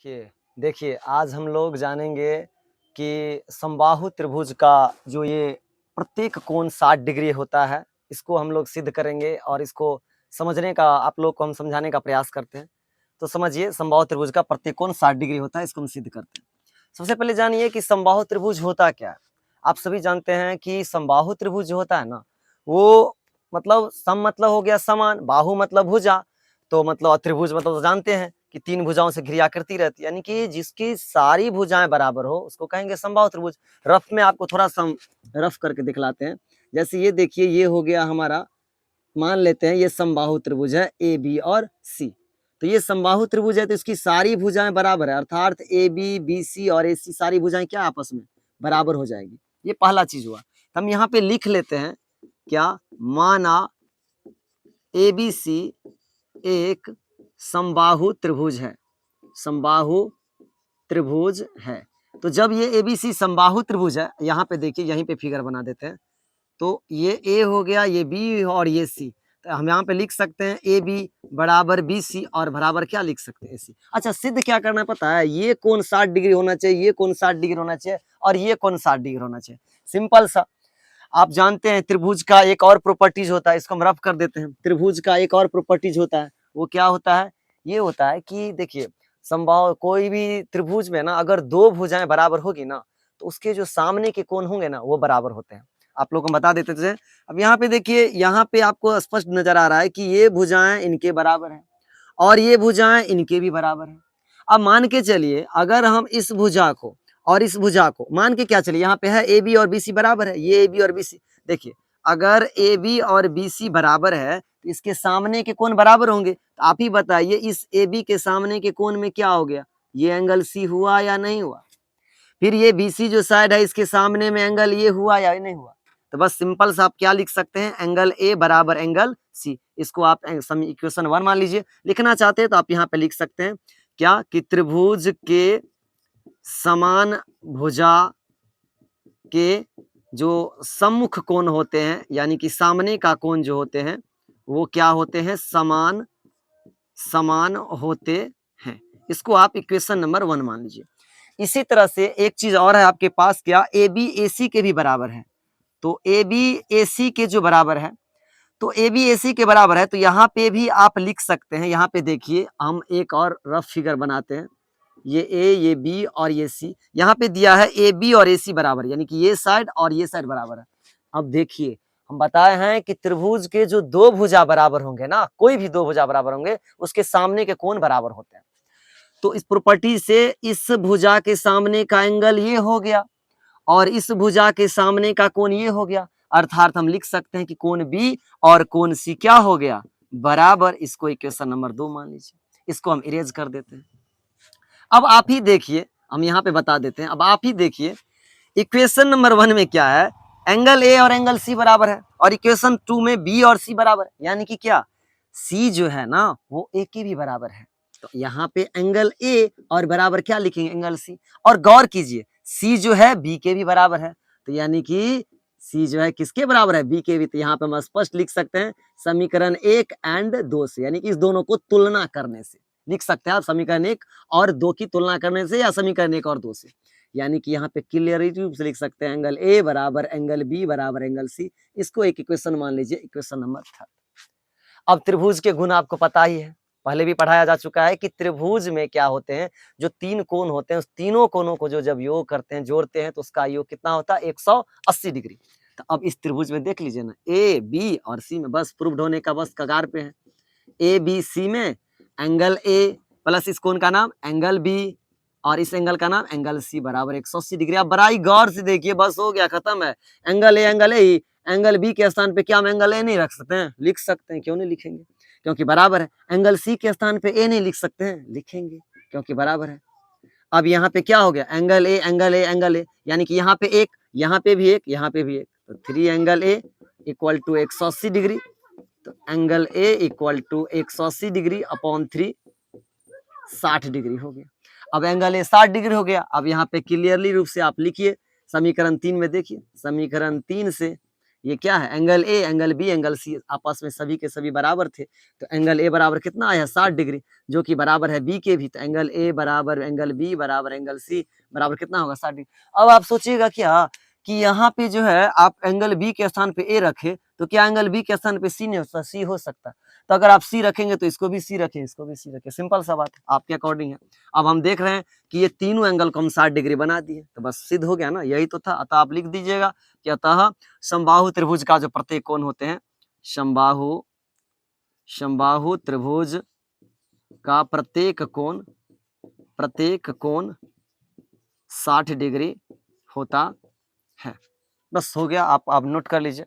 देखिए देखिए आज हम लोग जानेंगे कि समबाहु त्रिभुज का जो ये प्रत्येक कोण 60 डिग्री होता है, इसको हम लोग सिद्ध करेंगे और इसको समझने का आप लोग को हम समझाने का प्रयास करते हैं। तो समझिए समबाहु त्रिभुज का प्रत्येक कोण 60 डिग्री होता है, इसको हम सिद्ध करते हैं। सबसे पहले जानिए कि समबाहु त्रिभुज होता क्या है। आप सभी जानते हैं कि समबाहु त्रिभुज जो होता है ना, वो मतलब सम मतलब हो गया समान, बाहु मतलब भुजा, तो मतलब त्रिभुज मतलब तो जानते हैं कि 3 भुजाओं से घिरी आकृति रहती है, यानी कि जिसकी सारी भुजाएं बराबर हो उसको कहेंगे समबाहु त्रिभुज। रफ में आपको थोड़ा सा रफ करके दिखलाते हैं। जैसे ये देखिए, ये हो गया हमारा, मान लेते हैं ये समबाहु त्रिभुज है ए बी और सी। तो ये समबाहु त्रिभुज है तो इसकी सारी भुजाएं बराबर है, अर्थात ए बी बी सी और ए सी सारी भुजाएं क्या आपस में बराबर हो जाएगी। ये पहला चीज हुआ। तो हम यहाँ पे लिख लेते हैं क्या, माना ए बी सी एक समबाहु त्रिभुज है, समबाहु त्रिभुज है। तो जब ये एबीसी समबाहु त्रिभुज है, यहाँ पे देखिए, यहीं पे फिगर बना देते हैं। तो ये ए हो गया, ये बी और ये सी। तो हम यहाँ पे लिख सकते हैं ए बी बराबर बी सी और बराबर क्या लिख सकते हैं, ए सी। अच्छा, सिद्ध क्या करना पता है, ये कोण 60 डिग्री होना चाहिए, ये कोण 60 डिग्री होना चाहिए और ये कोण 60 डिग्री होना चाहिए। सिंपल सा। आप जानते हैं त्रिभुज का एक और प्रॉपर्टीज होता है, इसको हम रफ कर देते हैं। त्रिभुज का एक और प्रॉपर्टीज होता है, वो क्या होता है, ये होता है कि देखिए समबाहु कोई भी त्रिभुज में ना अगर 2 भुजाएं बराबर होगी ना, तो उसके जो सामने के कोण होंगे ना वो बराबर होते हैं। आप लोग को बता देते थे। अब यहाँ पे देखिए, यहाँ पे आपको स्पष्ट नजर आ रहा है कि ये भुजाएं इनके बराबर है और ये भुजाएं इनके भी बराबर है। अब मान के चलिए, अगर हम इस भुजा को और इस भुजा को मान के क्या चलिए, यहाँ पे है ए बी और बी सी बराबर है, ये ए बी और बी सी। देखिए, अगर ए बी और बी सी बराबर है तो इसके सामने के कोण बराबर होंगे। तो आप ही बताइए, इस ए बी के सामने के कोण में क्या हो गया, ये एंगल सी हुआ या नहीं हुआ। फिर ये बी सी जो साइड है, इसके सामने में एंगल ये हुआ या नहीं हुआ। तो बस सिंपल सा आप क्या लिख सकते हैं, एंगल ए बराबर एंगल सी। इसको आप इक्वेशन 1 मान लीजिए। लिखना चाहते हैं तो आप यहाँ पे लिख सकते हैं क्या, कि त्रिभुज के समान भुजा के जो सम्मुख कोण होते हैं, यानी कि सामने का कोण जो होते हैं, वो क्या होते हैं, समान समान होते हैं। इसको आप इक्वेशन नंबर 1 मान लीजिए। इसी तरह से एक चीज और है आपके पास, क्या, ए बी ए सी के भी बराबर है। तो ए बी ए सी के जो बराबर है, तो ए बी ए सी के बराबर है, तो यहाँ पे भी आप लिख सकते हैं। यहाँ पे देखिए, हम एक और रफ फिगर बनाते हैं। ये ए, ये बी और ये सी, यहाँ पे दिया है ए बी और ए सी बराबर, यानी कि ये साइड और ये साइड बराबर है। अब देखिए, हम बताए हैं कि त्रिभुज के जो 2 भुजा बराबर होंगे ना, कोई भी 2 भुजा बराबर होंगे, उसके सामने के कोण बराबर होते हैं। तो इस प्रॉपर्टी से इस भुजा के सामने का एंगल ये हो गया और इस भुजा के सामने का कोण ये हो गया, अर्थात हम लिख सकते हैं कि कोण बी और कोण सी क्या हो गया, बराबर। इसको इक्वेशन नंबर 2 मान लीजिए। इसको हम इरेज कर देते हैं। अब आप ही देखिए, हम यहाँ पे बता देते हैं। अब आप ही देखिए, इक्वेशन नंबर 1 में क्या है, एंगल ए और एंगल सी बराबर है, और इक्वेशन 2 में बी और सी बराबर है, यानी कि क्या, सी जो है ना वो ए के भी बराबर है। तो यहाँ पे एंगल ए और बराबर क्या लिखेंगे, एंगल सी। और गौर कीजिए, सी जो है बी के भी बराबर है, तो यानी कि सी जो है किसके बराबर है, बी के भी। तो यहाँ पे हम स्पष्ट लिख सकते हैं समीकरण 1 एंड 2 से, यानी कि इस दोनों को तुलना करने से लिख सकते हैं आप, समीकरण 1 और 2 की तुलना करने से, या समीकरण 1 और 2 से। यानी कि यहाँ पे क्लियरली रूप से लिख सकते हैं एंगल ए बराबर एंगल बी बराबर एंगल सी। इसको एक इक्वेशन मान लीजिए, इक्वेशन नंबर 3। अब त्रिभुज के गुण आपको पता ही है, पहले भी पढ़ाया जा चुका है कि त्रिभुज में क्या होते हैं, जो 3 कोण होते हैं, उस तीनों कोणों को जो जब योग करते हैं, जोड़ते हैं, तो उसका योग कितना होता है, 180 डिग्री। तो अब इस त्रिभुज में देख लीजिए ना, ए बी और सी में बस प्रूव्ड होने का बस कगार पे है। ए बी सी में एंगल ए प्लस इस कोण का नाम एंगल बी और इस एंगल का नाम एंगल सी बराबर 180 डिग्री। आप बड़ा ही गौर से देखिए, बस हो गया, खत्म है। एंगल ए ही, एंगल बी के स्थान पे क्या हम एंगल ए नहीं रख सकते हैं, लिख सकते हैं। क्यों नहीं लिखेंगे, क्योंकि बराबर है। एंगल सी के स्थान पे ए नहीं लिख सकते हैं, लिखेंगे, क्योंकि बराबर है। अब यहाँ पे क्या हो गया, angle A angle A angle A, यानी कि यहाँ पे एक, यहाँ पे भी एक, यहाँ पे भी एक, तो 3 angle A equal to 180 degree. तो angle A equal to 180 degree upon 3 60 degree हो गया। अब एंगल ए 60 डिग्री हो गया। अब यहाँ पे क्लियरली रूप से आप लिखिए, समीकरण 3 में देखिए, समीकरण 3 से ये क्या है, angle A, angle B, angle C आपस में सभी के सभी बराबर थे, तो एंगल ए बराबर कितना आया 60 डिग्री, जो कि बराबर है बी के भी, तो एंगल ए बराबर एंगल बी बराबर एंगल सी बराबर कितना होगा 60 डिग्री। अब आप सोचिएगा क्या कि यहाँ पे जो है आप एंगल बी के स्थान पे ए रखे, तो क्या एंगल बी के स्थान पे सी नहीं हो सकता, सी हो सकता, तो अगर आप सी रखेंगे तो इसको भी सी रखें, इसको भी सी रखें, सिंपल सा बात है, आपके अकॉर्डिंग है। अब हम देख रहे हैं कि ये तीनों एंगल को हम 60 डिग्री बना दिए, तो बस सिद्ध हो गया ना, यही तो था। अतः आप लिख दीजिएगा कि अतः समबाहु त्रिभुज का जो प्रत्येक कोण होते हैं, समबाहु त्रिभुज का प्रत्येक कोण 60 डिग्री होता है। बस हो गया, आप नोट कर लीजिए।